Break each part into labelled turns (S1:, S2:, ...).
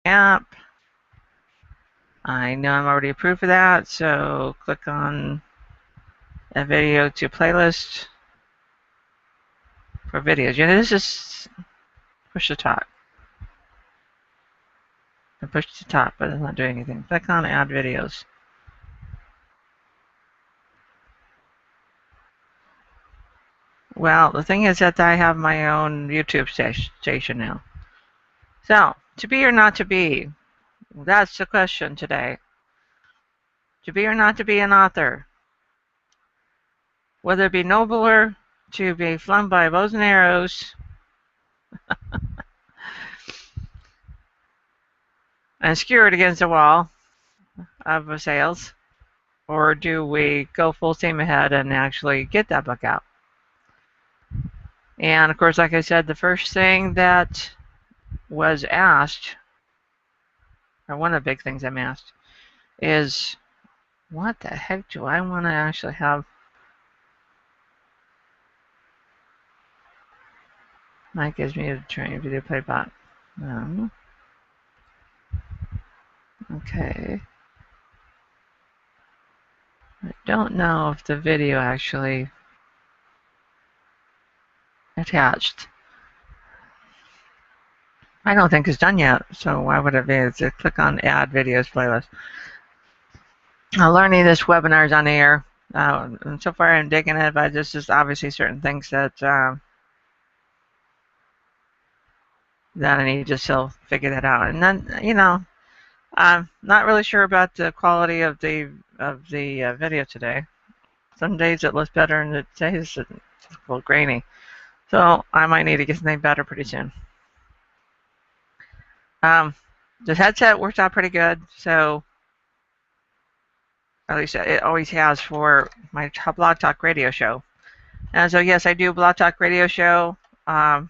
S1: app. I know I'm already approved for that, so click on a video to playlist for videos. You know, this is push to talk. I pushed to top, but it's not doing anything. Click on add videos. Well, the thing is that I have my own YouTube station now. So, to be or not to be? That's the question today. To be or not to be an author? Whether it be nobler to be flung by bows and arrows and skewered against the wall of sales, or do we go full steam ahead and actually get that book out? And of course, like I said, the first thing that was asked, or one of the big things I'm asked, is what the heck do I want to actually have? Mike gives me a training video play bot. Okay. I don't know if the video actually attached. I don't think it's done yet, so why would it be? It's just click on add videos playlist. Learning this webinar is on air. And so far I'm digging it, but there's just obviously certain things that that I need to still figure that out. And then, you know, I'm not really sure about the quality of the video today. Some days it looks better, and the days it's a little grainy. So I might need to get something better pretty soon. The headset works out pretty good, so at least it always has for my Blog Talk radio show. And so yes, I do a Blog Talk radio show on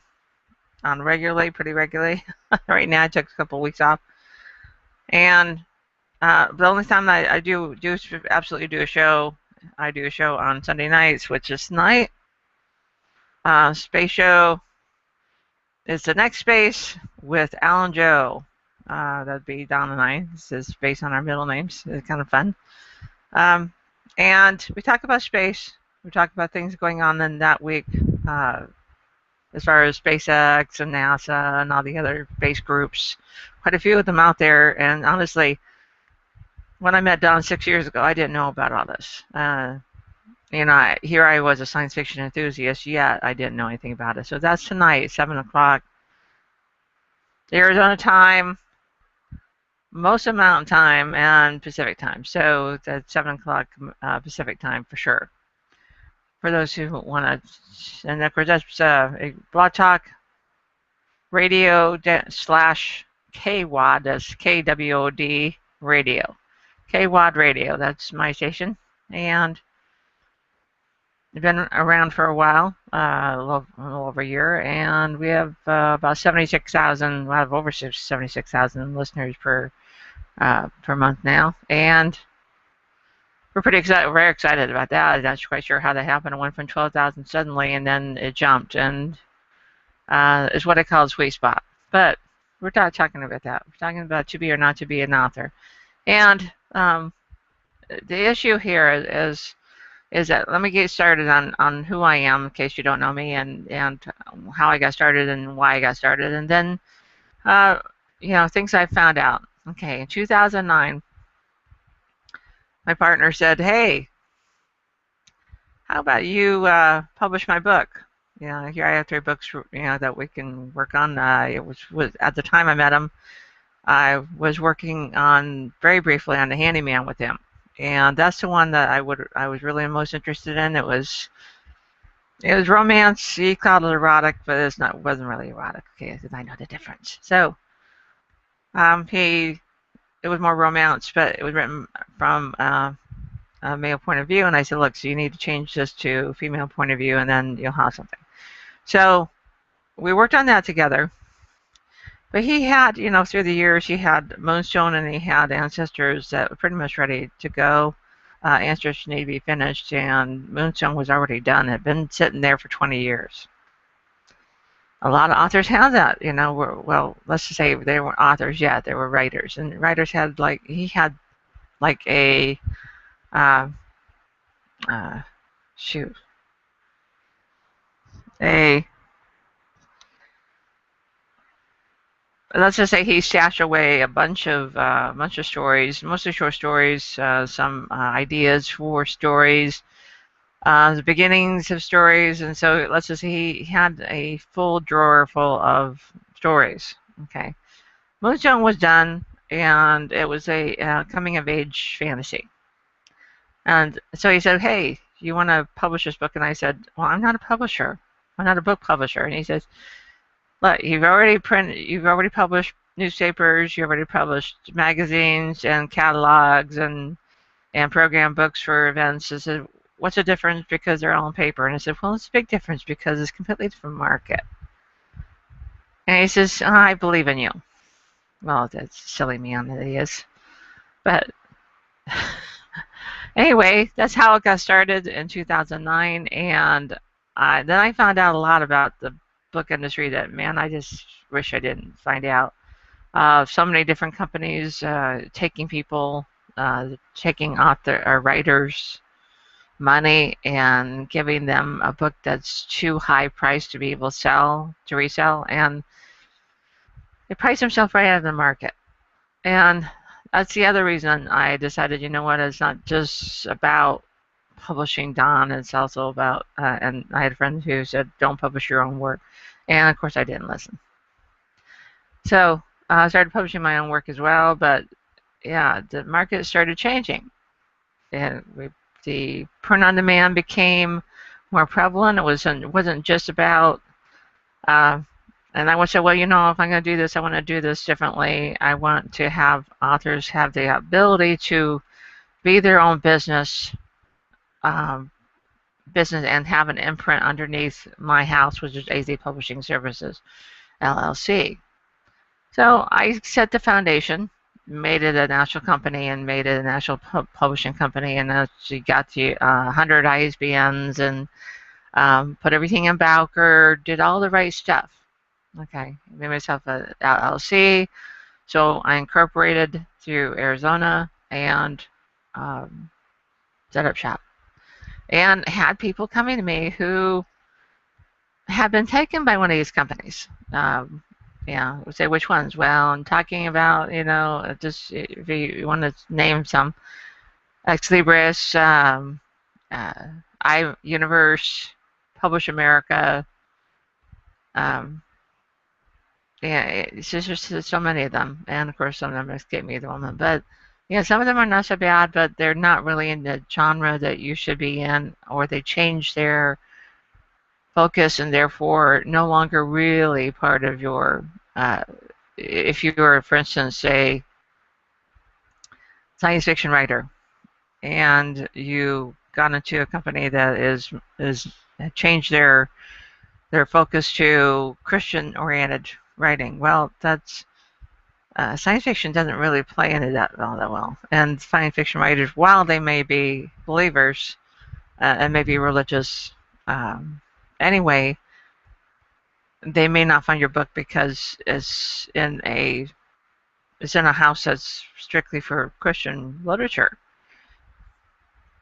S1: pretty regularly. Right now I took a couple of weeks off. And the only time I do absolutely do a show, I do a show on Sunday nights, which is tonight. Space show is the next space with Alan Joe. That'd be Don and I. This is based on our middle names. It's kind of fun. And we talk about space. We talk about things going on in that week as far as SpaceX and NASA and all the other space groups. Quite a few of them out there. And honestly, when I met Don 6 years ago, I didn't know about all this. You know, here I was a science fiction enthusiast, yet I didn't know anything about it. So that's tonight, 7 o'clock. Arizona time, most of Mountain Time, and Pacific Time. So that's 7 o'clock Pacific Time for sure. For those who want to, and of course that's Blog Talk Radio / KWOD, that's KWOD Radio. KWOD Radio, that's my station. And I've been around for a while, a little over a year, and we have about 76,000. We have over 76,000 listeners per month now, and we're pretty excited. We're very excited about that. I'm not quite sure how that happened. It went from 12,000 suddenly, and then it jumped, and it's what I call a sweet spot. But we're not talking about that. We're talking about to be or not to be an author, and the issue here is that, let me get started on who I am in case you don't know me, and how I got started and why I got started, and then you know, things I found out. Okay, in 2009, my partner said, "Hey, how about you publish my book? You know, here I have 3 books, you know, that we can work on." It was at the time I met him, I was working on very briefly on The Handyman with him. And that's the one that I was really most interested in. It was romance. He called it erotic, but wasn't really erotic. Okay, because I know the difference. So it was more romance, but it was written from a male point of view. And I said, look, so you need to change this to female point of view, and then you'll have something. So we worked on that together. But he had, you know, through the years, he had Moonstone and he had Ancestors that were pretty much ready to go. Ancestors needed to be finished, and Moonstone was already done. It had been sitting there for 20 years. a lot of authors had that, well, let's just say they weren't authors yet, they were writers. And writers had he had like a, uh, uh, shoot, a, let's just say he stashed away a bunch of stories, mostly short stories, some ideas for stories, the beginnings of stories, and so let's just say he had a full drawer full of stories. Okay, Moonstone was done, and it was a coming of age fantasy. And so he said, "Hey, you want to publish this book?" And I said, "Well, I'm not a publisher. I'm not a book publisher." And he says, "Look, you've already published newspapers, you've already published magazines and catalogs and program books for events." I said, "What's the difference because they're all on paper?" And I said, "Well, it's a big difference because it's a completely different market." And he says, "I believe in you." Well, that's a silly man that he is. But anyway, that's how it got started in 2009. And then I found out a lot about the book industry that, man, I just wish I didn't find out. So many different companies taking people, taking author or writers money and giving them a book that's too high priced to be able to resell, and they price themselves right out of the market. And that's the other reason I decided, you know what, it's not just about publishing Don, it's also about, and I had friends who said, don't publish your own work. And of course I didn't listen. So I started publishing my own work as well, but yeah, the market started changing. And the print on demand became more prevalent. It wasn't just about, and I would say, well, if I'm going to do this, I want to do this differently. I want to have authors have the ability to be their own um, business and have an imprint underneath my house, which is AZ Publishing Services, LLC. So I set the foundation, made it a national company, and made it a national publishing company, and actually got the 100 ISBNs and put everything in Bowker, did all the right stuff. Okay, made myself a LLC, so I incorporated through Arizona and set up shop, and had people coming to me who had been taken by one of these companies. Yeah, we say which ones. Well, I'm talking about, just if you want to name some, Ex Libris, iUniverse, Publish America. Yeah, it's just so many of them, and of course some of them escape me at the moment. But yeah, some of them are not so bad, but they're not really in the genre that you should be in, or they change their focus and therefore no longer really part of your. If you were, for instance, a science fiction writer, and you got into a company that is changed their focus to Christian oriented writing, well, that's science fiction doesn't really play into that well. And science fiction writers, while they may be believers and may be religious anyway, they may not find your book because it's in a house that's strictly for Christian literature.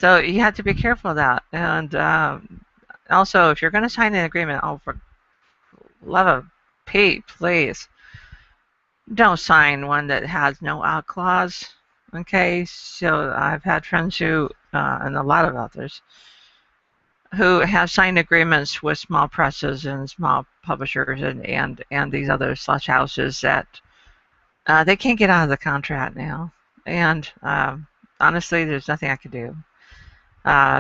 S1: So you have to be careful of that. And also, if you're going to sign an agreement, oh, for love of Pete, please don't sign one that has no out clause. Okay, so I've had friends who, and a lot of others, who have signed agreements with small presses and small publishers and these other slush houses that they can't get out of the contract now. And honestly, there's nothing I could do.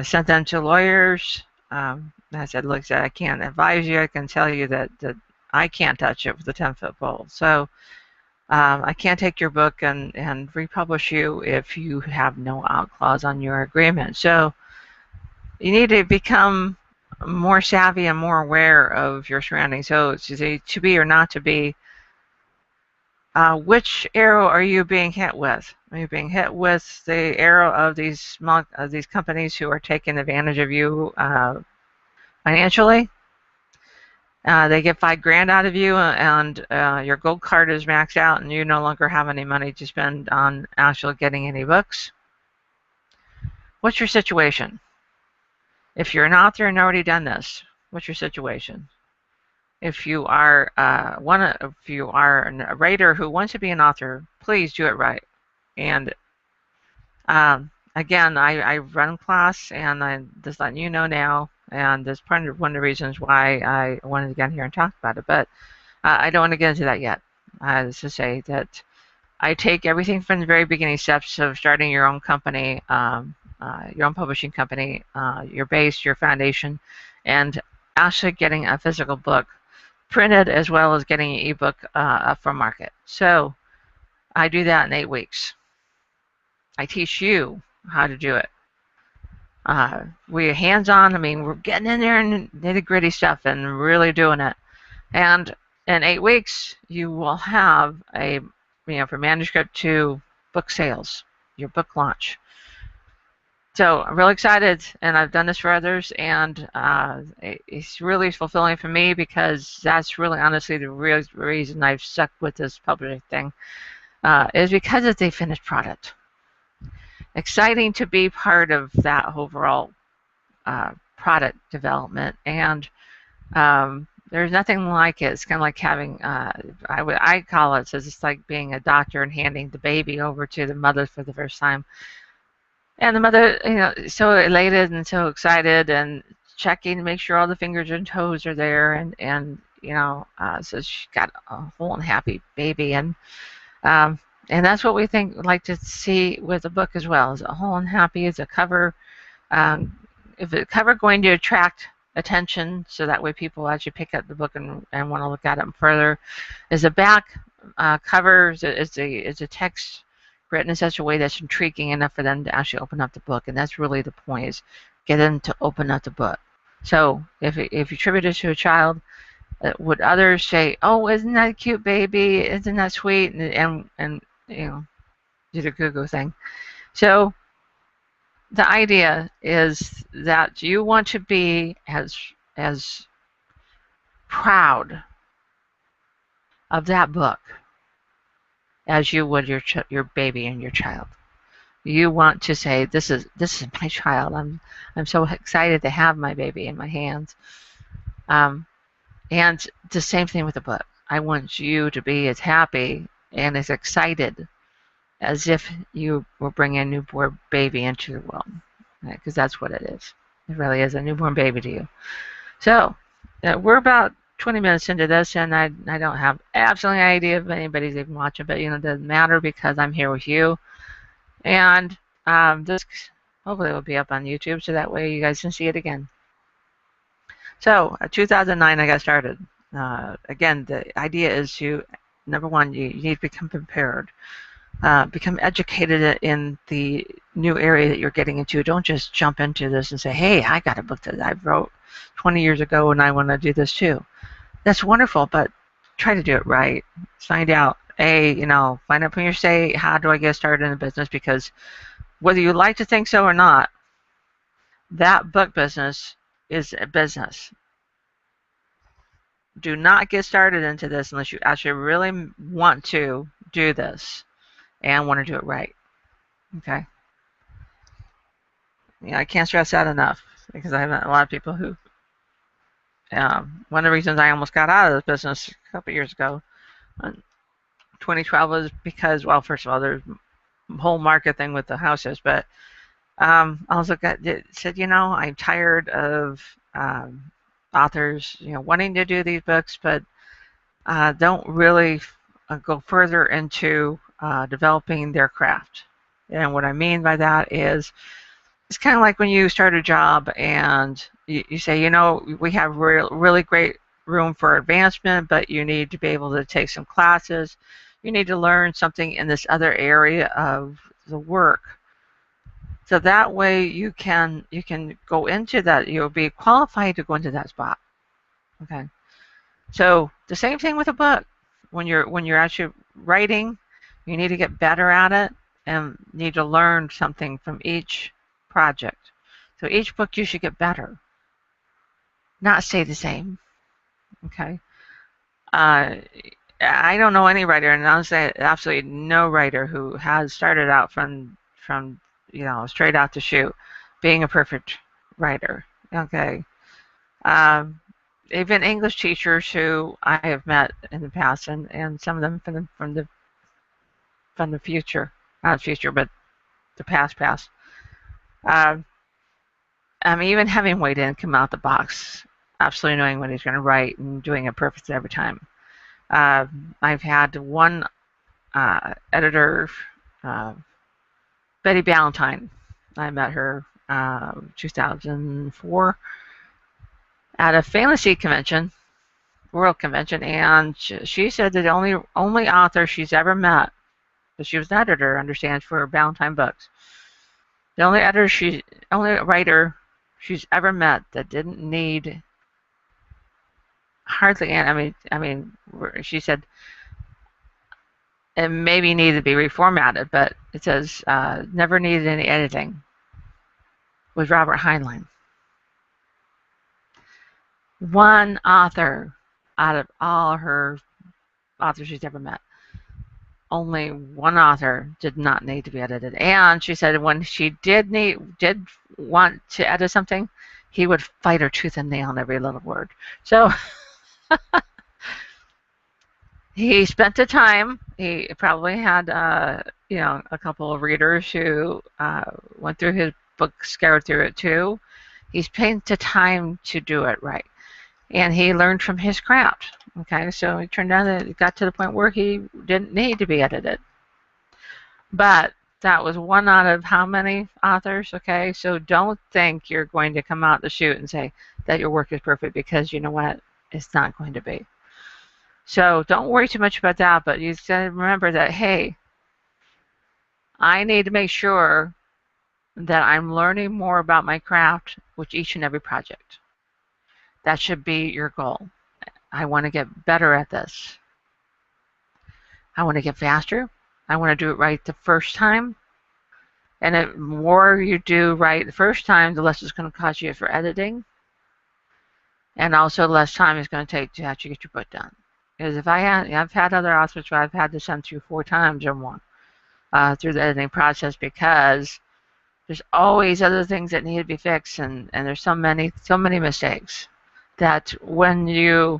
S1: Sent them to lawyers. I said, look, I can't advise you. I can tell you that I can't touch it with a 10-foot pole. So I can't take your book and republish you if you have no out clause on your agreement. So you need to become more savvy and more aware of your surroundings. So to be or not to be, which arrow are you being hit with? Are you being hit with the arrow of these companies who are taking advantage of you financially? They get $5,000 out of you, and your gold card is maxed out, and you no longer have any money to spend on actually getting any books. What's your situation? If you're an author and already done this, what's your situation? If you are if you are a writer who wants to be an author, please do it right. And again, I run class, and I'm just letting you know now, and that's one of the reasons why I wanted to get here and talk about it. But I don't want to get into that yet. Just to say that I take everything from the very beginning steps of starting your own company, your own publishing company, your base, your foundation, and actually getting a physical book printed, as well as getting an ebook up for market. So I do that in 8 weeks. I teach you how to do it. We're hands-on. I mean, we're getting in there and nitty-gritty stuff and really doing it. And in 8 weeks, you will have from manuscript to book sales, your book launch. So I'm really excited, and I've done this for others, and it's really fulfilling for me, because that's really honestly the real reason I've stuck with this publishing thing, is because it's a finished product. Exciting to be part of that overall product development, and there's nothing like it. It's kind of like having, I call it, so it's like being a doctor and handing the baby over to the mother for the first time. And the mother, so elated and so excited, and checking to make sure all the fingers and toes are there, and so she got a whole and happy baby, and that's what we like to see with a book as well. Is a whole and happy? Is a cover? If the cover going to attract attention, so that way people actually pick up the book and want to look at it further? Is the back cover is a text written in such a way that's intriguing enough for them to actually open up the book? And that's really the point, is get them to open up the book. So if you attribute it to a child, would others say, "Oh, isn't that a cute baby? Isn't that sweet?" and do the Google thing. So the idea is that you want to be as proud of that book as you would your baby and your child. You want to say, this is my child. I'm so excited to have my baby in my hands. And the same thing with the book. I want you to be as happy and as excited as if you were bringing a newborn baby into the world, because that's what it is. It really is a newborn baby to you. So we're about 20 minutes into this, and I don't have absolutely any idea if anybody's even watching, but it doesn't matter, because I'm here with you. And this hopefully will be up on YouTube, so that way you guys can see it again. So 2009 I got started. Again, the idea is to, number one, you need to become prepared. Become educated in the new area that you're getting into. Don't just jump into this and say, "Hey, I got a book that I wrote 20 years ago and I want to do this too." That's wonderful, but try to do it right. Find out, find out from your state, how do I get started in the business? Because whether you like to think so or not, that book business is a business. Do not get started into this unless you actually really want to do this and want to do it right. Okay. I can't stress that enough, because I have a lot of people who, one of the reasons I almost got out of this business a couple years ago, 2012, was because, well, first of all, there's a whole market thing with the houses, but I also said, I'm tired of authors, wanting to do these books, but don't really go further into developing their craft. And what I mean by that is, it's kind of like when you start a job and you say, we have really great room for advancement, but you need to be able to take some classes. You need to learn something in this other area of the work. So that way you can go into that. You'll be qualified to go into that spot. Okay. So the same thing with a book. When you're actually writing, you need to get better at it and need to learn something from each project. So each book you should get better, not stay the same. Okay. I don't know any writer, and I'll say absolutely no writer who has started out from straight out the chute being a perfect writer. Okay. Um, Even English teachers who I have met in the past, and some of them from the future, not future, but the past. Um, Even Hemingway didn't come out the box absolutely knowing what he's going to write and doing it perfectly every time. I've had one editor, uh, Betty Ballantyne. I met her 2004 at a fantasy convention, world convention, and she said that the only author she's ever met, because she was an editor, understands, for Ballantyne books. The only writer she's ever met that didn't need hardly any. She said it maybe needed to be reformatted, but it says never needed any editing. Was Robert Heinlein. One author out of all her authors she's ever met. Only one author did not need to be edited. And she said when she did want to edit something, he would fight her tooth and nail on every little word. So he spent the time. He probably had a couple of readers who went through his book, scoured through it too. He spent the time to do it right. And he learned from his craft. Okay, so it turned out that it got to the point where he didn't need to be edited. But that was one out of how many authors? Okay, so don't think you're going to come out the chute and say that your work is perfect, because you know what? It's not going to be. So don't worry too much about that, but you got to remember that, hey, I need to make sure that I'm learning more about my craft with each and every project. That should be your goal. I want to get better at this. I want to get faster. I want to do it right the first time. And the more you do right the first time, the less it's going to cost you for editing. And also the less time it's going to take to actually get your book done. Because I've had other authors where I've had to send through 4 times or more through the editing process, because there's always other things that need to be fixed, and there's so many mistakes that when you,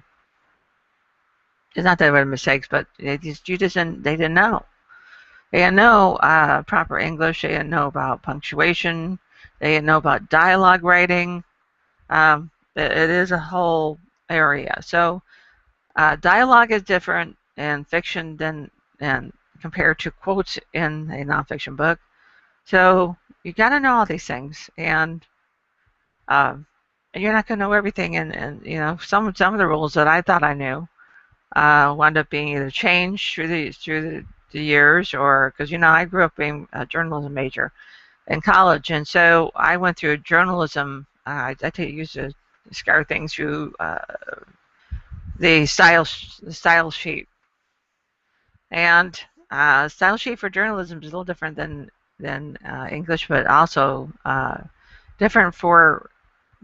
S1: it's not that they were mistakes, but they didn't know. They didn't know proper English. They didn't know about punctuation. They didn't know about dialogue writing. It is a whole area. So dialogue is different in fiction than compared to quotes in a nonfiction book. So you got to know all these things, and you're not going to know everything. And some of the rules that I thought I knew wound up being either changed through the years, or because I grew up being a journalism major in college, and so I went through journalism. I used to scour things through the style sheet, and style sheet for journalism is a little different than English, but also different for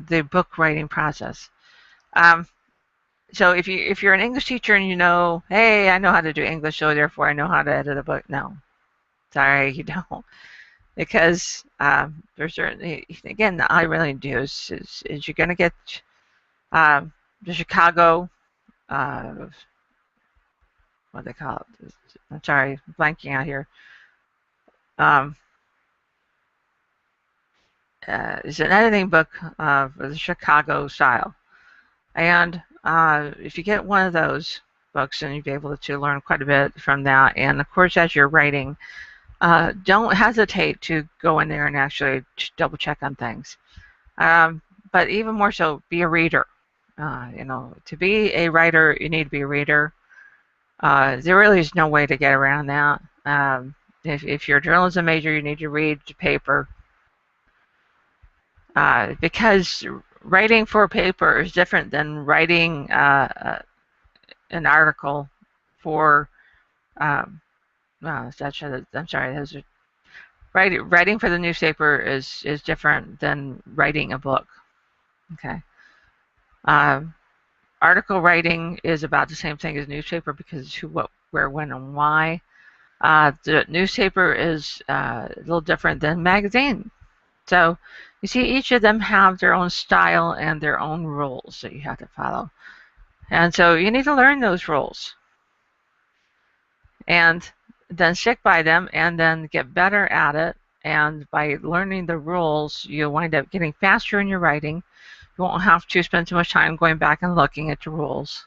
S1: the book writing process. So if you're an English teacher and hey, I know how to do English, so therefore I know how to edit a book. No, sorry, you don't, because there's certainly, again, all you really do is you're going to get the Chicago, what they call it? I'm sorry, blanking out here. It's an editing book for the Chicago style, and if you get one of those books, and you'll be able to learn quite a bit from that. And of course, as you're writing, don't hesitate to go in there and actually double check on things. But even more so, be a reader. To be a writer, you need to be a reader. There really is no way to get around that. If you're a journalism major, you need to read the paper, because writing for a paper is different than writing an article for. I'm sorry. Writing for the newspaper is different than writing a book. Okay. article writing is about the same thing as newspaper because it's who, what, where, when, and why. The newspaper is a little different than magazine. So you see, each of them have their own style and their own rules that you have to follow. And so you need to learn those rules and then stick by them and then get better at it. And by learning the rules, you'll wind up getting faster in your writing. You won't have to spend too much time going back and looking at the rules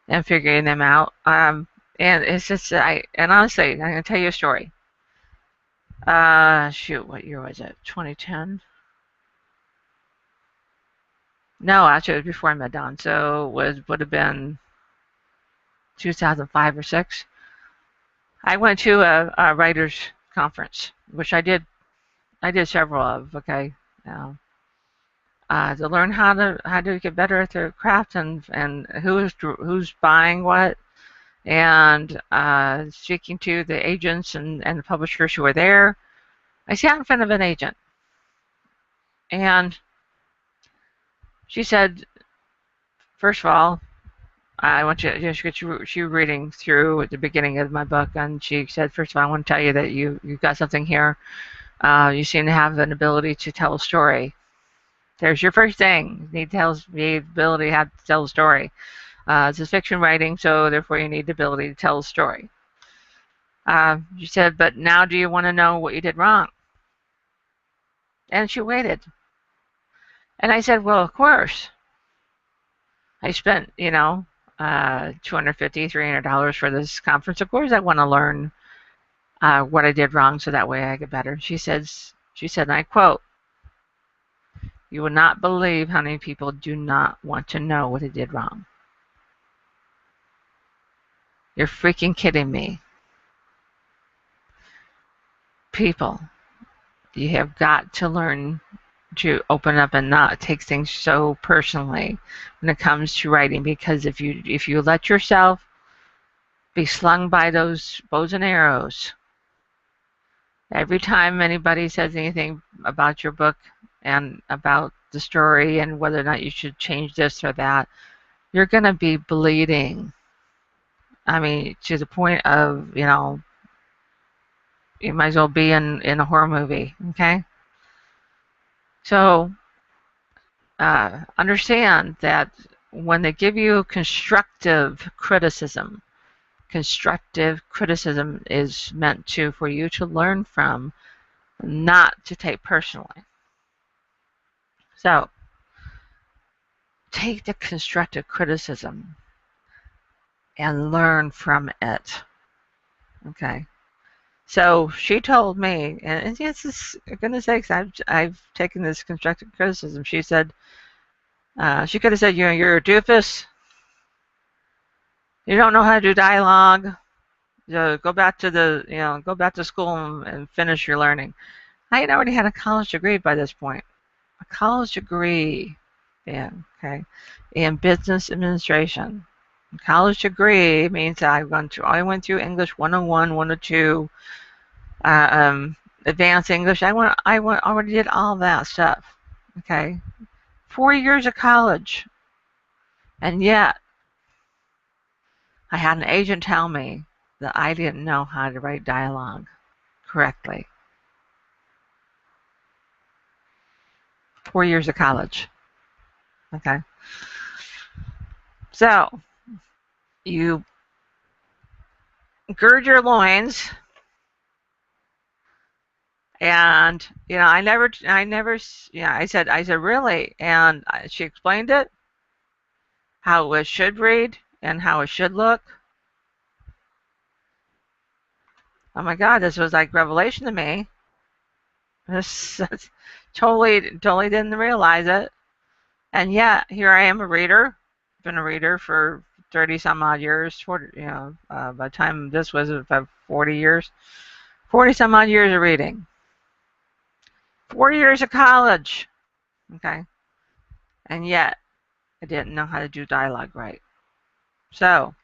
S1: and figuring them out. And it's just, and honestly, I'm going to tell you a story. Shoot, what year was it? 2010? No, actually, it was before I met Don. So would have been 2005 or 6. I went to a writers conference, which I did several of. Okay, to learn how to get better at their craft and who's buying what, and speaking to the agents and the publishers who were there. I sat in front of an agent, and she said, first of all, I want she was reading through at the beginning of my book, and she said, first of all, I want to tell you that you've got something here. You seem to have an ability to tell a story. There's your first thing. You need the ability to tell a story. It's a fiction writing, so therefore you need the ability to tell a story. She said, but now do you want to know what you did wrong? And she waited. And I said, well, of course. I spent, $250, $300 for this conference. Of course I want to learn what I did wrong so that way I get better. She said, and I quote, "You will not believe how many people do not want to know what they did wrong." You're freaking kidding me. People, you have got to learn to open up and not take things so personally when it comes to writing, because if you let yourself be slung by those bows and arrows every time anybody says anything about your book and about the story and whether or not you should change this or that, you're going to be bleeding. I mean, to the point of, you might as well be in a horror movie, okay? So understand that when they give you constructive criticism is meant for you to learn from, not to take personally. So take the constructive criticism and learn from it. Okay. So she told me, and yes, for goodness sakes, I've taken this constructive criticism. She said, she could have said, you're a doofus. You don't know how to do dialogue. Go back to school and finish your learning. I had already had a college degree by this point. A college degree, okay, in business administration. A college degree means that I went through English 101, 102, advanced English. I already did all that stuff. Okay, 4 years of college, and yet I had an agent tell me that I didn't know how to write dialogue correctly. 4 years of college. Okay. So you gird your loins, and I said really, and she explained it, how it should read and how it should look. Oh my God, this was like revelation to me. This totally didn't realize it, and yet here I am, a reader. Been a reader for 30 some odd years. 40, by the time this was about 40 years, 40 some odd years of reading. 4 years of college, okay, and yet I didn't know how to do dialogue right. So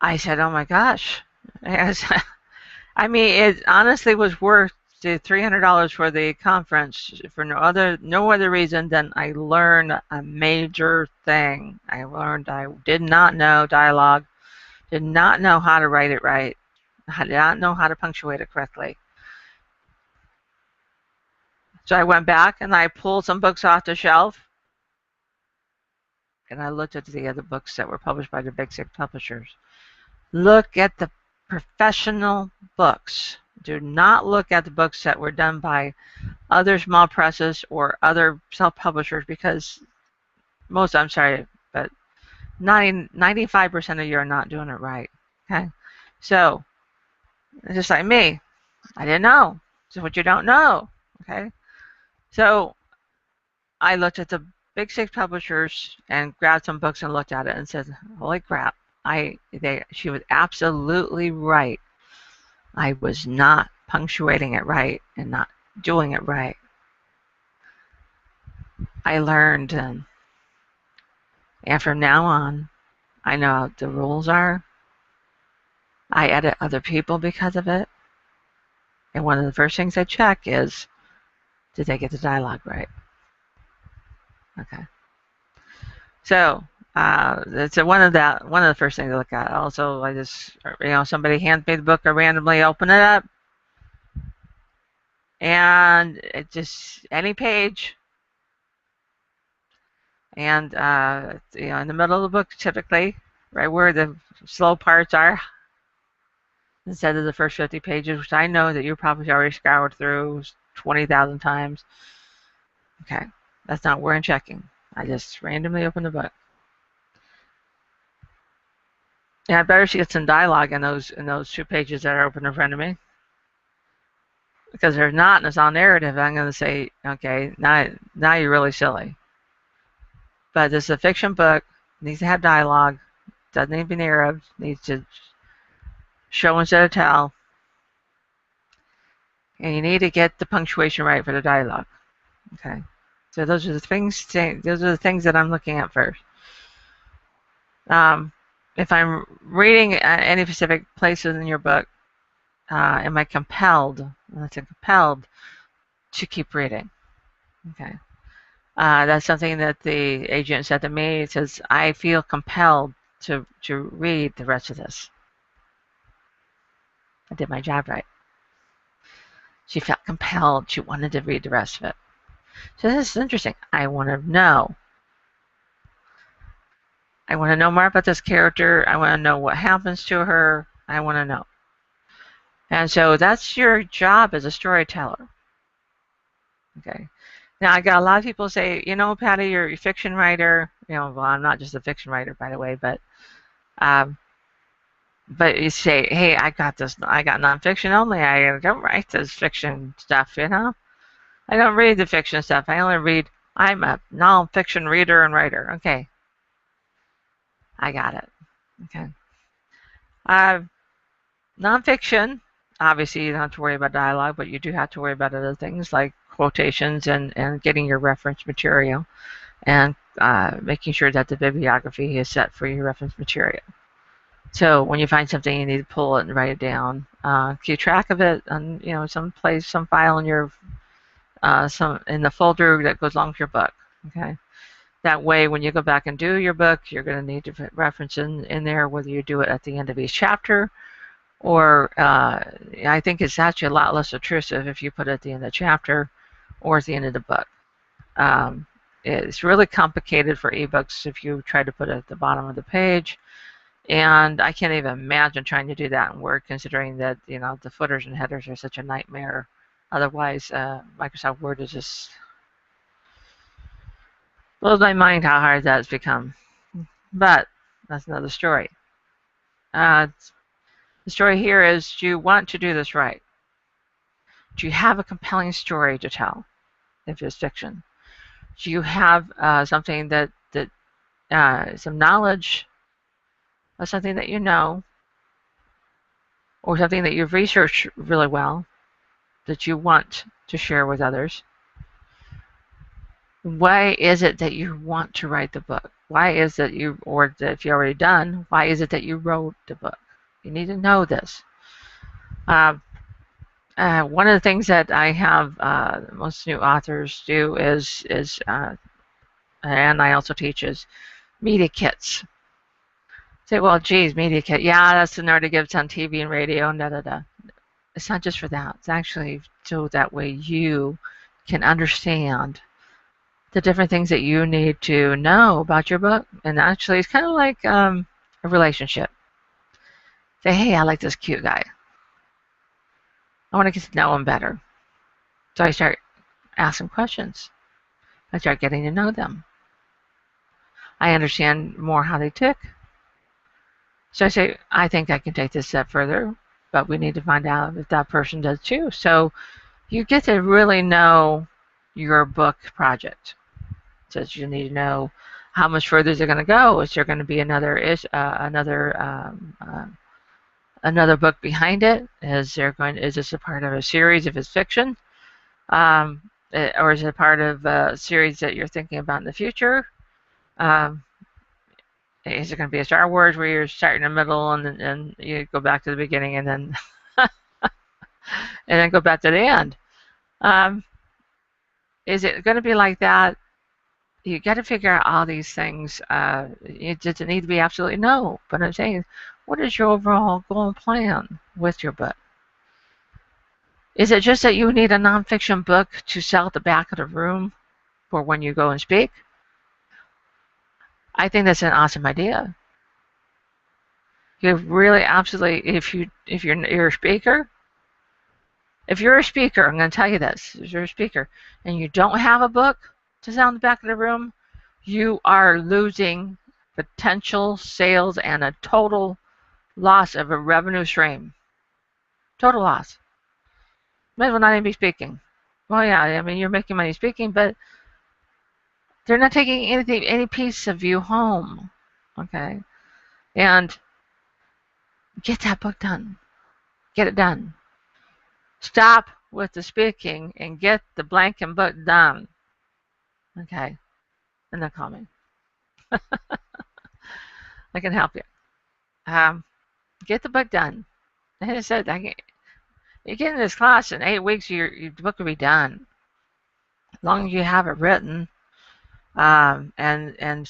S1: I said, oh my gosh. I mean, it honestly was worth the $300 for the conference for no other reason than I learned a major thing. I learned I did not know dialogue, did not know how to write it right, I did not know how to punctuate it correctly. So I went back and I pulled some books off the shelf and I looked at the other books that were published by the big six publishers. Look at the professional books. Do not look at the books that were done by other small presses or other self-publishers, because I'm sorry, but 95% of you are not doing it right. Okay, so just like me, I didn't know. So what you don't know. Okay, so I looked at the big six publishers and grabbed some books and looked at it and said, "Holy crap! She was absolutely right. I was not punctuating it right and not doing it right." I learned, and from now on, I know what the rules are. I edit other people because of it. And one of the first things I check is, did they get the dialogue right? Okay. So it's one of the first things I look at. Also, I just, somebody hands me the book, I randomly open it up, and it just any page, and in the middle of the book, typically, right where the slow parts are, instead of the first 50 pages, which I know that you probably already scoured through 20,000 times. Okay, that's not where I'm checking. I just randomly open the book. Yeah, I better get some dialogue in those 2 pages that are open in front of me. Because there's not, and it's all narrative, I'm going to say, okay, now you're really silly. But this is a fiction book, needs to have dialogue, doesn't need to be narrative, needs to show instead of tell. And you need to get the punctuation right for the dialogue. Okay, so those are the things that I'm looking at first. If I'm reading any specific places in your book, am I compelled? That's compelled to keep reading. Okay, that's something that the agent said to me. It says, I feel compelled to read the rest of this. I did my job right. She felt compelled. She wanted to read the rest of it. So this is interesting. I want to know. I want to know more about this character. I want to know what happens to her. I want to know. And so that's your job as a storyteller. Okay. Now, I got a lot of people say, Patty, you're a fiction writer. Well, I'm not just a fiction writer, by the way, but you say, hey, I got nonfiction only. I don't write this fiction stuff, I don't read the fiction stuff. I'm a nonfiction reader and writer. Okay. I got it. Okay. Nonfiction, obviously you don't have to worry about dialogue, but you do have to worry about other things like quotations and getting your reference material and making sure that the bibliography is set for your reference material. So when you find something, you need to pull it and write it down. Keep track of it on some file in your in the folder that goes along with your book. Okay. That way, when you go back and do your book, you're going to need to put reference in there, whether you do it at the end of each chapter, or I think it's actually a lot less intrusive if you put it at the end of the chapter or at the end of the book. It's really complicated for ebooks if you try to put it at the bottom of the page. And I can't even imagine trying to do that in Word, considering that the footers and headers are such a nightmare. Otherwise, Microsoft Word is just blows my mind how hard that has become. But that's another story. The story here is, do you want to do this right? Do you have a compelling story to tell if it's fiction? Do you have something that some knowledge of something that you know, or something that you've researched really well that you want to share with others? Why is it that you want to write the book? Why is it or if you're already done, why is it that you wrote the book? You need to know this. One of the things that I have most new authors do is and I also teach is media kits. Say, well, geez, media kit. Yeah, that's the narratives on TV and radio and da da da. It's not just for that. It's actually so that way you can understand the different things that you need to know about your book. And actually, it's kind of like a relationship. Say, hey, I like this cute guy. I want to get to know him better. So I start asking questions. I start getting to know them. I understand more how they tick. So I say, I think I can take this step further, but we need to find out if that person does too. So you get to really know your book project. So you need to know how much further is it going to go. Is there going to be another another book behind it? Is this a part of a series if it's fiction, or is it part of a series that you're thinking about in the future? Um, is it going to be a Star Wars where you're starting in the middle and you go back to the beginning and then and then go back to the end? Um, is it going to be like that? You got to figure out all these things. It doesn't need to be absolutely no, but I'm saying, what is your overall goal and plan with your book? Is it just that you need a nonfiction book to sell at the back of the room for when you go and speak? I think that's an awesome idea. You really absolutely, if you're a speaker, if you're a speaker, I'm going to tell you this: if you're a speaker and you don't have a book to sell in the back of the room, you are losing potential sales and a total loss of a revenue stream. Total loss. Might as well not even be speaking. Well, yeah, I mean, you're making money speaking, but they're not taking any piece of you home. Okay? And get that book done. Get it done. Stop with the speaking and get the blanking book done. Okay? And then call me. I can help you. Get the book done. Like I said, you get in this class in 8 weeks, your book will be done. As long as you have it written, and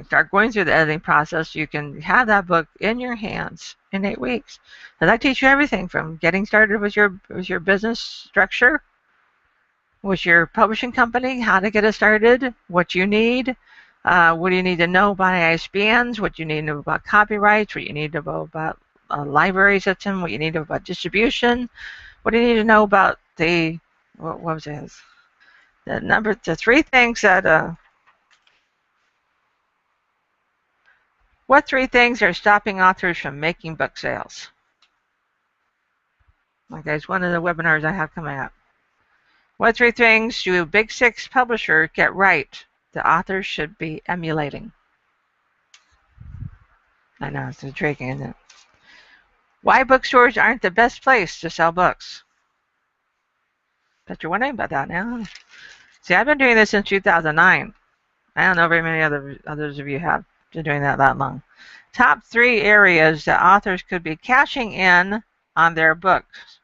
S1: start going through the editing process, you can have that book in your hands in 8 weeks. And I teach you everything from getting started with your business structure, with your publishing company, how to get it started, what you need, what do you need to know about ISBNs, what you need to know about copyrights, what you need to know about a library system, what you need to know about distribution, what do you need to know about what was it? The 3 things that, what 3 things are stopping authors from making book sales? Okay, it's one of the webinars I have coming up. What 3 things do Big 6 publishers get right the authors should be emulating? I know, it's intriguing, isn't it? Why bookstores aren't the best place to sell books? Bet you're wondering about that now. See, I've been doing this since 2009. I don't know very many others of you have been doing that long. Top 3 areas that authors could be cashing in on their books.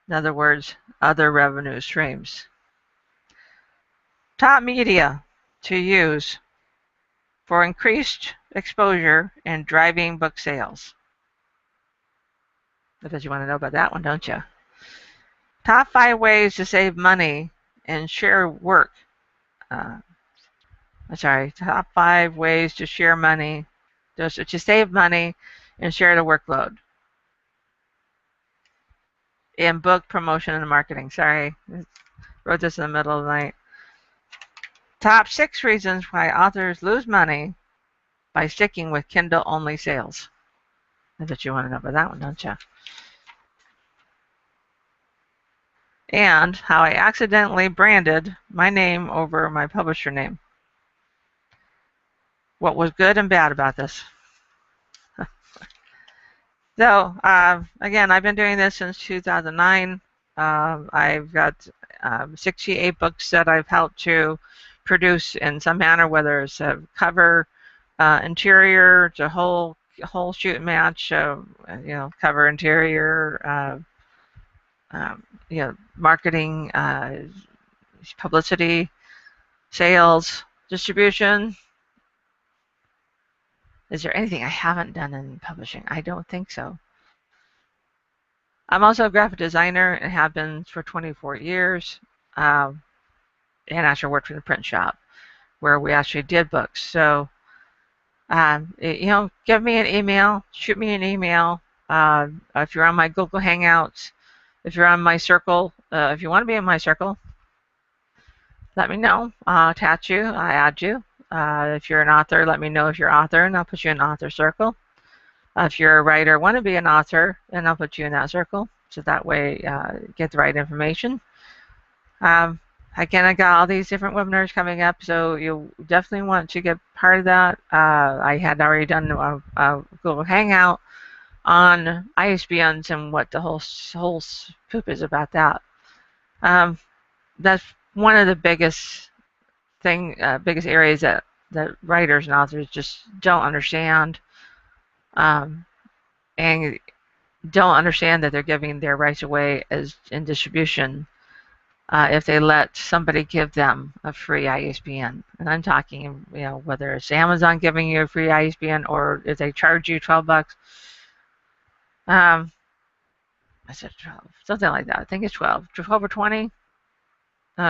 S1: In other words, other revenue streams. Top media to use for increased exposure and driving book sales. I bet you want to know about that one, don't you? Top 5 ways to save money and share work. Top 5 ways to share money, to save money and share the workload in book promotion and marketing. Sorry, I wrote this in the middle of the night. Top 6 reasons why authors lose money by sticking with Kindle-only sales. I bet you want to know about that one, don't you? And how I accidentally branded my name over my publisher name. What was good and bad about this? So, again, I've been doing this since 2009. I've got 68 books that I've helped to produce in some manner, whether it's a cover, interior, to whole shoot match, cover, interior, marketing, publicity, sales, distribution. Is there anything I haven't done in publishing? I don't think so. I'm also a graphic designer and have been for 24 years. And actually worked in the print shop where we actually did books. So, give me an email, shoot me an email. If you're on my Google Hangouts, if you're on my circle, if you want to be in my circle, let me know. I'll attach you, I'll add you. If you're an author, let me know if you're an author, and I'll put you in an author circle. If you're a writer, want to be an author, then I'll put you in that circle. So that way, get the right information. Again, I got all these different webinars coming up, so you'll definitely want to get part of that. I had already done a Google Hangout on ISBNs and what the whole poop is about that. That's one of the biggest areas that writers and authors just don't understand, and don't understand that they're giving their rights away as in distribution. If they let somebody give them a free ISBN. And I'm talking, whether it's Amazon giving you a free ISBN or if they charge you $12. I said 12, something like that. I think it's 12. 12 or 20.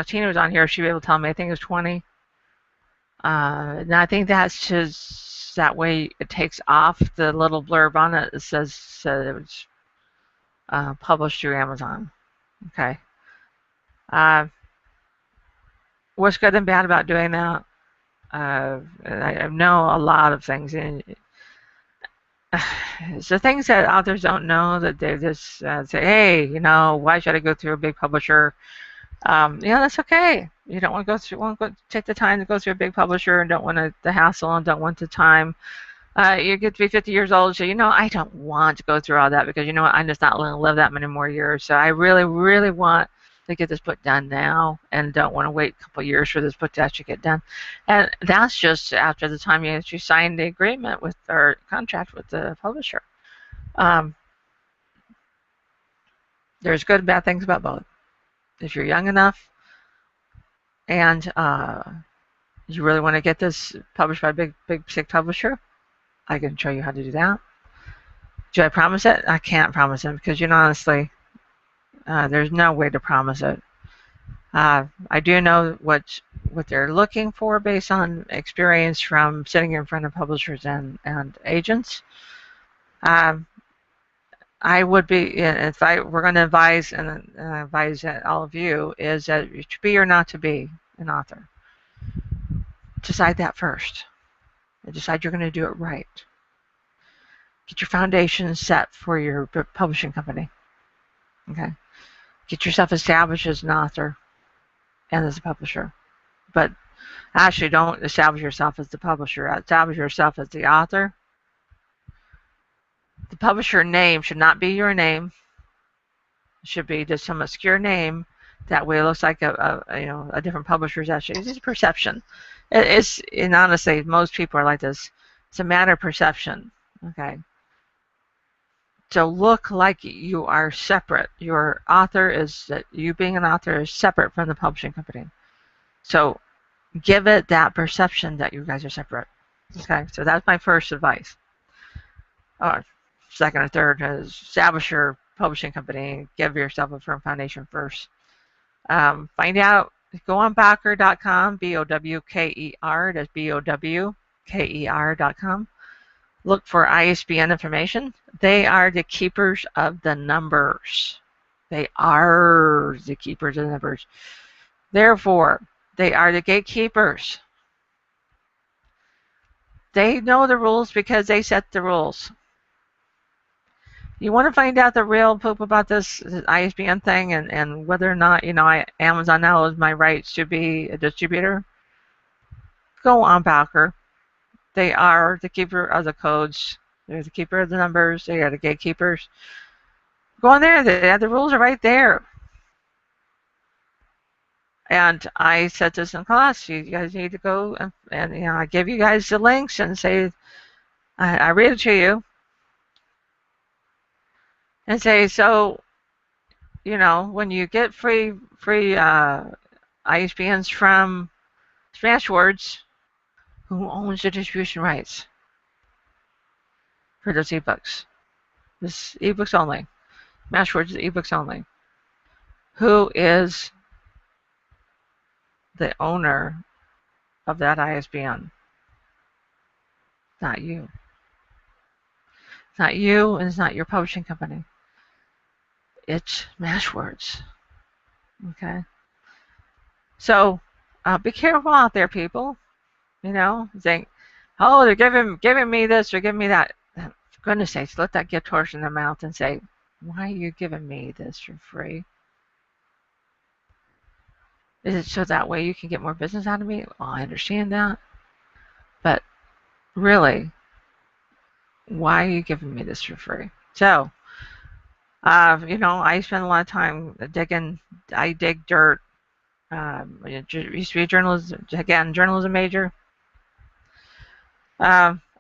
S1: Tina was on here. She'd be able to tell me. I think it was 20. And I think that's just that way it takes off the little blurb on it that says it was published through Amazon. Okay. What's good and bad about doing that? I know a lot of things, and the things that authors don't know, that they just say, hey, why should I go through a big publisher? That's okay. You don't want to take the time to go through a big publisher and don't want the hassle and don't want the time. You get to be 50 years old, so I don't want to go through all that because I'm just not going to live that many more years. So I really, really want to get this book done now and don't want to wait a couple years for this book to actually get done. And that's just after the time you sign the agreement with or contract with the publisher. There's good and bad things about both. If you're young enough and you really want to get this published by a big sick publisher, I can show you how to do that. Do I promise it? I can't promise it because honestly, there's no way to promise it. I do know what they're looking for based on experience from sitting in front of publishers and agents. I would be, if I were going to advise and advise all of you, is that to be or not to be an author. Decide that first. And decide you're going to do it right. Get your foundation set for your publishing company. Okay. Get yourself established as an author and as a publisher. But actually don't establish yourself as the publisher. Establish yourself as the author. The publisher name should not be your name. It should be just some obscure name. That way it looks like a different publisher's actually. It's just perception. And honestly, most people are like this. It's a matter of perception. Okay. To look like you are separate. Your author you being an author is separate from the publishing company. So give it that perception that you guys are separate. Okay, so that's my first advice. Second or third is establish your publishing company. Give yourself a firm foundation first. Find out. Go on Bowker.com, BOWKER. That's BOWKER.com. Look for ISBN information. They are the keepers of the numbers. They are the keepers of the numbers. Therefore, they are the gatekeepers. They know the rules because they set the rules. You want to find out the real poop about this ISBN thing and whether or not, Amazon now has my rights to be a distributor? Go on Bowker. They are the keeper of the codes. They're the keeper of the numbers. They are the gatekeepers. Go on there. The rules are right there. And I said this in class. You guys need to go and I give you guys the links and say, I read it to you. And say, so you know, when you get free ISBNs from Smashwords, who owns the distribution rights for those ebooks? This ebooks only. Smashwords is ebooks only. Who is the owner of that ISBN? Not you. It's not you, and it's not your publishing company. It's Smashwords. Okay. So be careful out there, people. You know, saying, "Oh, they're giving me this or giving me that." For goodness sakes, let that gift horse in their mouth and say, "Why are you giving me this for free? Is it so that way you can get more business out of me?" Well, I understand that, but really, why are you giving me this for free? So, you know, I spend a lot of time digging. I dig dirt. It used to be a journalism major.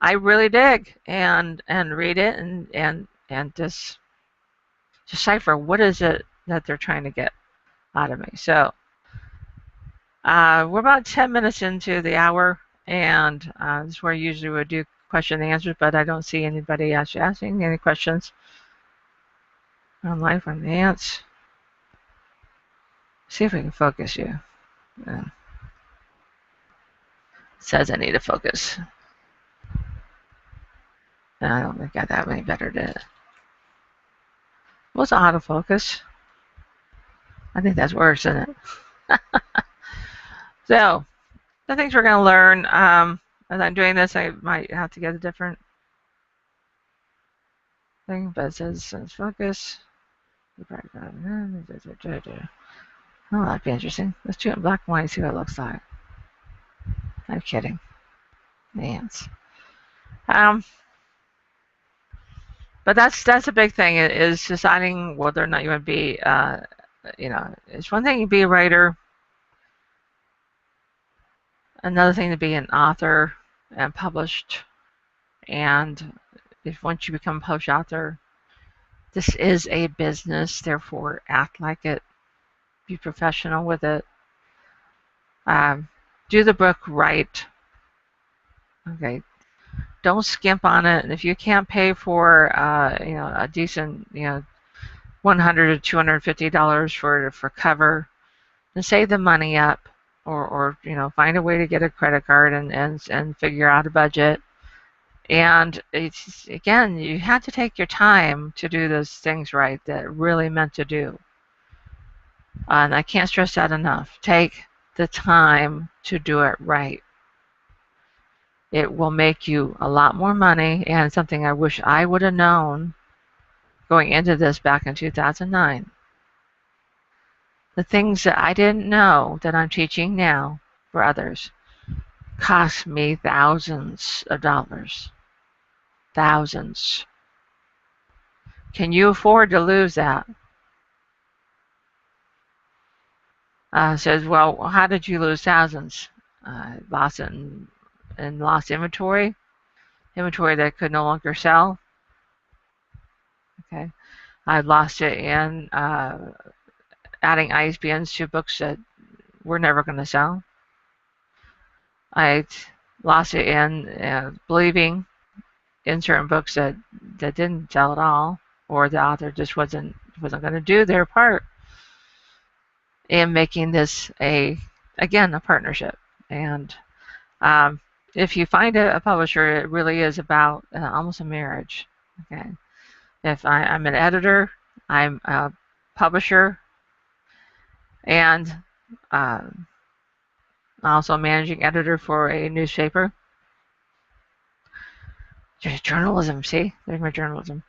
S1: I really dig and read it and just decipher what is it that they're trying to get out of me. So we're about 10 minutes into the hour, and this is where I usually would do question and answers, but I don't see anybody actually asking any questions online from the ants. See if we can focus you. It says I need to focus. I don't think I got that many better, did it? What's autofocus? I think that's worse, isn't it? So, the things we're going to learn as I'm doing this, I might have to get a different thing, but it says focus. Oh, that'd be interesting. Let's do it in black and white and see what it looks like. I'm kidding. The ants. But that's a big thing, is deciding whether or not you want to be, you know, it's one thing to be a writer, another thing to be an author and published. And if once you become a published author, this is a business, therefore act like it, be professional with it, do the book right. Okay, don't skimp on it. And if you can't pay for you know, a decent, you know, $100 to $250 for cover, then save the money up, or you know, find a way to get a credit card and figure out a budget. And it's, again, you have to take your time to do those things right that really meant to do. And I can't stress that enough. Take the time to do it right. It will make you a lot more money, and something I wish I would have known going into this back in 2009. The things that I didn't know that I'm teaching now for others cost me thousands of dollars. Thousands. Can you afford to lose that? Says, well, how did you lose thousands? Lost it in lost inventory that I could no longer sell. Okay, I lost it in adding ISBNs to books that we're never going to sell. I lost it in believing in certain books that didn't sell at all, or the author just wasn't going to do their part in making this again a partnership. And if you find a publisher, it really is about almost a marriage. Okay, if I'm an editor, I'm a publisher, and also a managing editor for a newspaper. Journalism, see? There's my journalism.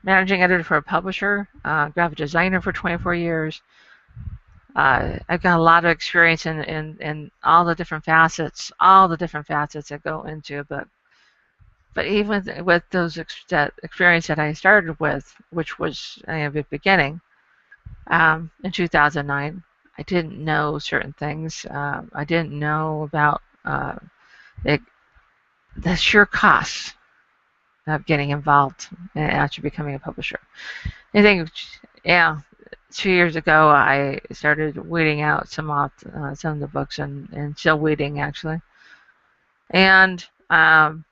S1: Managing editor for a publisher, graphic designer for 24 years. I've got a lot of experience in all the different facets that go into a book. But even with those that experience that I started with, which was at the beginning, in 2009, I didn't know certain things. I didn't know about the sheer costs of getting involved and actually becoming a publisher. I think Yeah, 2 years ago I started weeding out some of the books, and still weeding actually. And I'm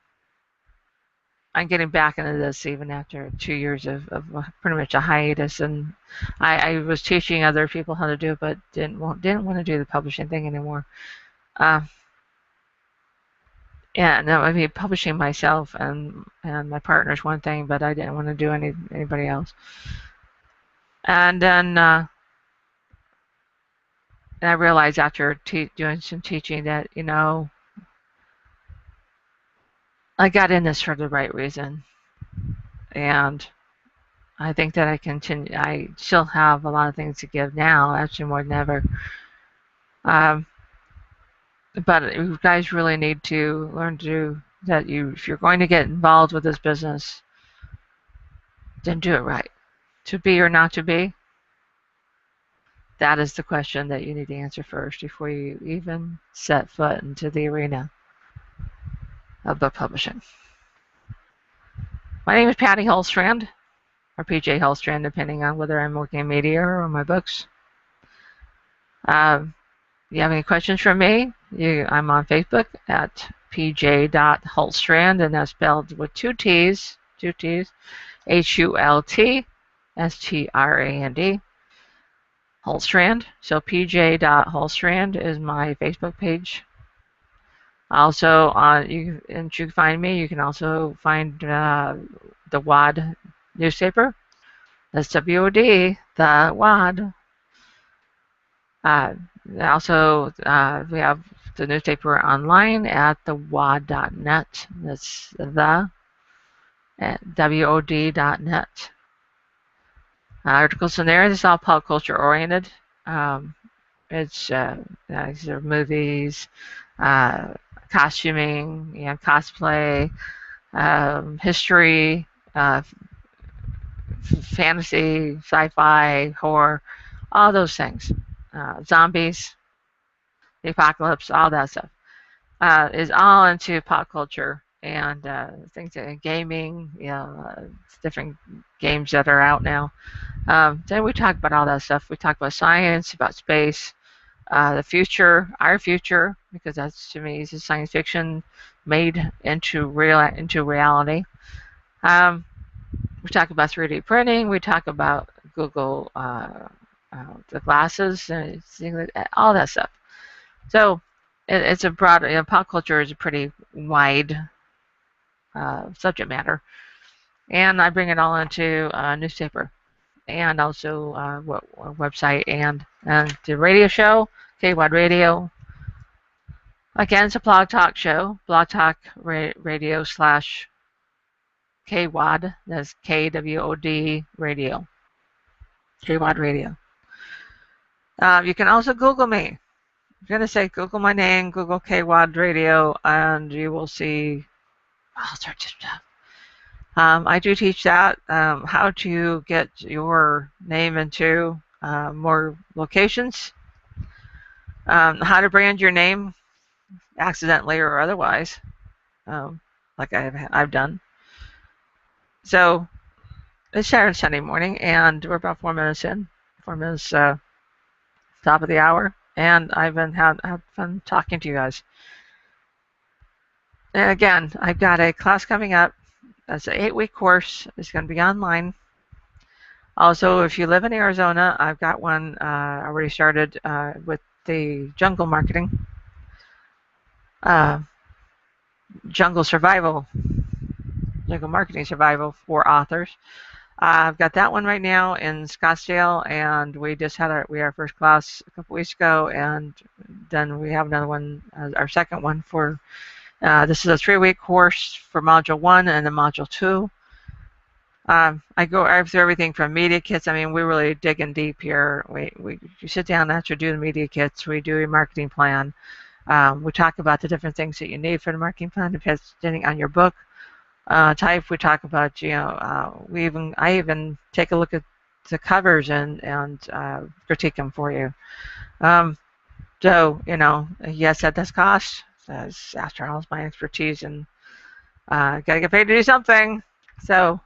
S1: getting back into this even after 2 years of pretty much a hiatus. And I was teaching other people how to do it, but didn't want to do the publishing thing anymore. Uh, yeah, no, I mean publishing myself and my partner's one thing, but I didn't want to do anybody else. And then I realized after doing some teaching that I got in this for the right reason, and I think that I continue. I still have a lot of things to give now, actually more than ever. Um, but you guys really need to learn to do that. If you're going to get involved with this business, then do it right. To be or not to be, that is the question that you need to answer first before you even set foot into the arena of book publishing. My name is Patty Holstrand, or PJ Holstrand, depending on whether I'm working in media or on my books. You have any questions for me? I'm on Facebook at pj.hultstrand, and that's spelled with two T's, HULTSTRAND, Hultstrand. So pj.hultstrand is my Facebook page. Also, you can find me. You can also find the WAD newspaper. That's WOD, the WAD. Also, we have the newspaper online at thewad.net. That's the at WOD.net. Articles in there. It's all pop culture oriented. It's movies, costuming, cosplay, history, fantasy, sci-fi, horror, all those things. Zombies, the apocalypse, all that stuff. Is all into pop culture and things like gaming, different games that are out now. Then we talk about all that stuff. We talk about science, about space, the future, our future, because that's to me is science fiction made into reality. We talk about 3D printing. We talk about Google, the glasses, and all that stuff. So it's a broad. Pop culture is a pretty wide subject matter, and I bring it all into a newspaper and also website and the radio show, KWAD Radio. Again, it's a blog talk show, blog talk radio / KWAD. That's KWOD Radio. KWAD Radio. You can also Google me. You're going to say Google my name, Google KWAD Radio, and you will see all sorts of stuff. I do teach that, how to get your name into more locations, how to brand your name accidentally or otherwise, like I've done. So it's Sunday morning, and we're about 4 minutes in. 4 minutes, top of the hour, and I've been had fun talking to you guys. And again, I've got a class coming up. That's an 8-week course. It's going to be online. Also, if you live in Arizona, I've got one already started with the jungle marketing, jungle marketing survival for authors. I've got that one right now in Scottsdale, and we just had our first class a couple weeks ago, and then we have another one, our second one for. This is a 3-week course for Module 1 and then Module 2. I go through everything from media kits. I mean, we're really digging deep here. You sit down after do the media kits. We do a marketing plan. We talk about the different things that you need for the marketing plan depending on your book type. We talk about, I even take a look at the covers and critique them for you. So, yes, that does cost. After all, it's my expertise, and gotta get paid to do something. So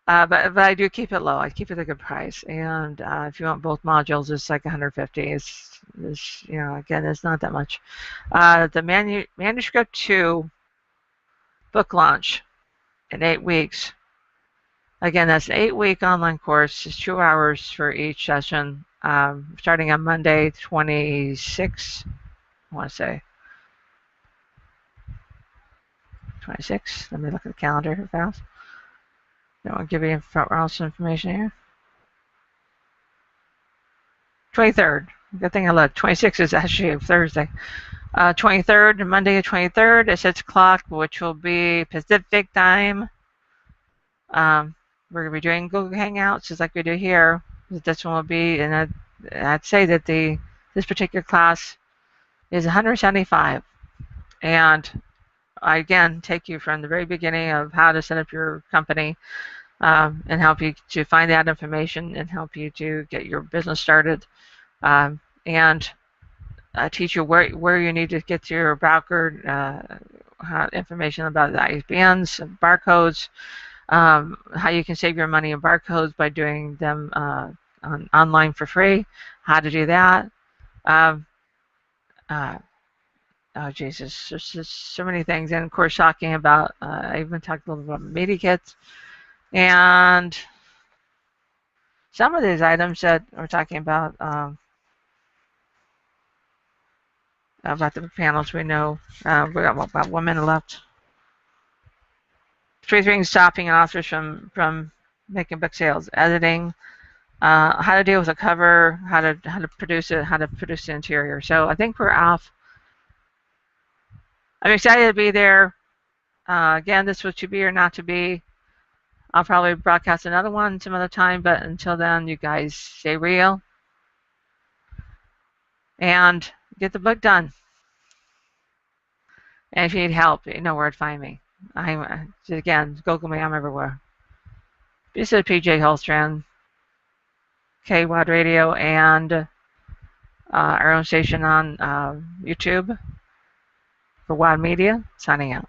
S1: But I do keep it low. I keep it at a good price. And if you want both modules, it's like 150. It's again, it's not that much. The Manuscript 2 book launch in 8 weeks. Again, that's an 8-week online course. It's 2 hours for each session, starting on Monday, 26. I want to say 26. Let me look at the calendar fast. Don't want to give you false information here. 23rd. Good thing I looked. 26 is actually a Thursday. 23rd, Monday the 23rd at 6 o'clock, which will be Pacific time. We're going to be doing Google Hangouts just like we do here. This one will be, and I'd say that this particular class is 175. And I, again, take you from the very beginning of how to set up your company and help you to find out information and help you to get your business started. And teach you where you need to get to your broker, information about the ISBNs, barcodes, how you can save your money in barcodes by doing them online for free, how to do that. Oh, Jesus, there's just so many things. And, of course, talking about, I even talked a little bit about media kits. And some of these items that we're talking about the panels, we know we got about 1 minute left. 3 things stopping authors from making book sales: editing, how to deal with a cover, how to produce it, how to produce the interior. So I think we're off. I'm excited to be there. Again, this was to be or not to be. I'll probably broadcast another one some other time, but until then, you guys stay real and get the book done. And if you need help, you know where to find me. Again, Google me, I'm everywhere. This is PJ Holstrand, KWAD Radio, and our own station on YouTube for WAD Media, signing out.